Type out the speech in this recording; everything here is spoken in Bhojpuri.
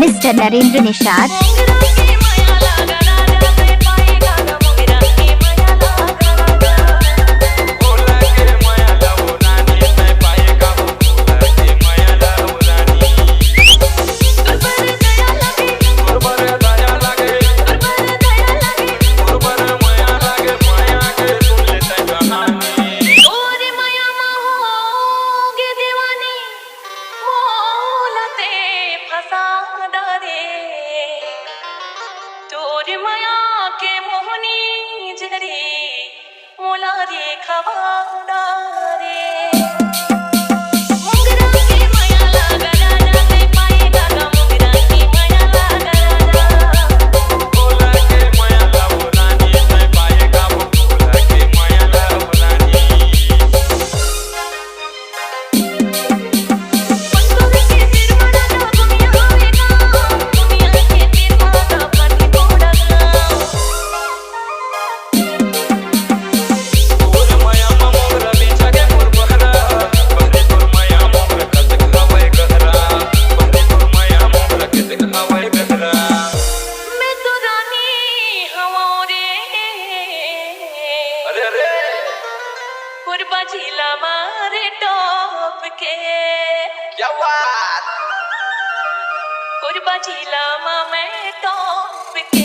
Mr. Narendra Nishad. तोर माया के मोहनी जरी मोला रे खवाड़ा रे मोगरा के माया लागा राजा ते पाएगा गा मोगरा की माया लागा राजा मोला के माया लाओ रानी ते पाएगा मोला के माया लाओ रानी पंतों के सिर मना ना दुनिया के सिर मना पानी तोड़ा जिला मारे टॉप के क्या बात जिला मैं टॉप के